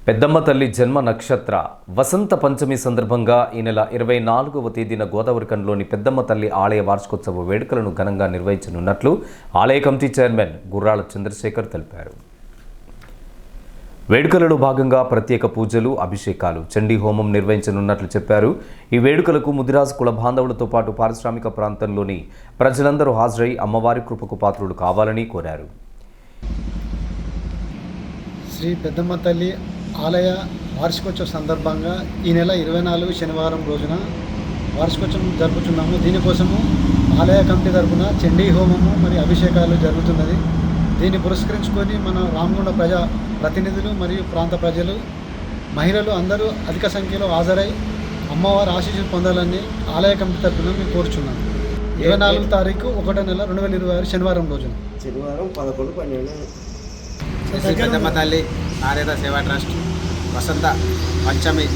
పెద్దమ్మ తల్లి జన్మ నక్షత్ర వసంత పంచమి సందర్భంగా ఈ నెల 24వ తేదీన గోదావరిఖండ్లోని పెద్దమ్మ తల్లి ఆలయ వార్షికోత్సవ వేడుకలను ఘనంగా నిర్వహించనున్నట్లు ఆలయ కమిటీ చైర్మన్ గుర్రాల చంద్రశేఖర్ తెలిపారు. వేడుకలలో భాగంగా ప్రత్యేక పూజలు, అభిషేకాలు, చండీ హోమం నిర్వహించనున్నట్లు చెప్పారు. ఈ వేడుకలకు ముదిరాజ్ కుల బాంధవులతో పాటు పారిశ్రామిక ప్రాంతంలోని ప్రజలందరూ హాజరై అమ్మవారి కృపకు పాత్రులు కావాలని కోరారు. శ్రీ పెద్దమ్మ తల్లి ఆలయ వార్షికోత్సవ సందర్భంగా ఈ నెల 24 శనివారం రోజున వార్షికోత్సవం జరుపుతున్నాము. దీనికోసము ఆలయ కమిటీ తరపున చండీ హోమము మరియు అభిషేకాలు జరుగుతున్నది. దీన్ని పురస్కరించుకొని మన రామగుండ ప్రజా ప్రతినిధులు మరియు ప్రాంత ప్రజలు, మహిళలు అందరూ అధిక సంఖ్యలో హాజరై అమ్మవారి ఆశీస్సులు పొందాలని ఆలయ కమిటీ తరపున మేము కోరుచున్నాము. 24 తారీఖు 1వ నెల 2026 శనివారం రోజున శనివారం 11-12 శ్రీ పెద్దమ్మ తల్లి నారేద సేవా ట్రస్ట్ వసంత పంచమి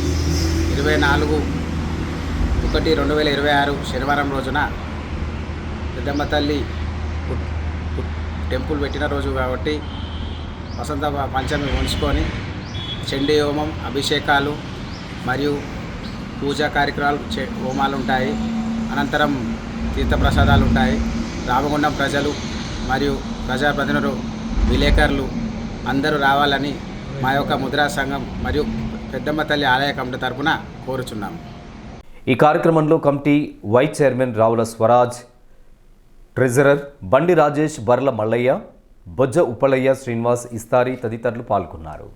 24/1/2026 శనివారం రోజున పెద్దమ్మ తల్లి టెంపుల్ పెట్టిన రోజు కాబట్టి వసంత పంచమి ఉంచుకొని చండీ హోమం, అభిషేకాలు మరియు పూజా కార్యక్రమాలు హోమాలు ఉంటాయి. అనంతరం తీర్థప్రసాదాలు ఉంటాయి. రామగుండం ప్రజలు మరియు ప్రజాప్రతినిధులు, విలేకరులు అందరూ రావాలని మా యొక్క ముద్రా సంఘం మరియు పెద్దమ్మ తల్లి ఆలయ కమిటీ తరపున కోరుచున్నాము. ఈ కార్యక్రమంలో committee vice chairman Ravula Swaraj, treasurer Bandi Rajesh, Barla Mallayya, బొజ్జ ఉప్పలయ్య, శ్రీనివాస్, ఇస్తారి తదితరులు పాల్గొన్నారు.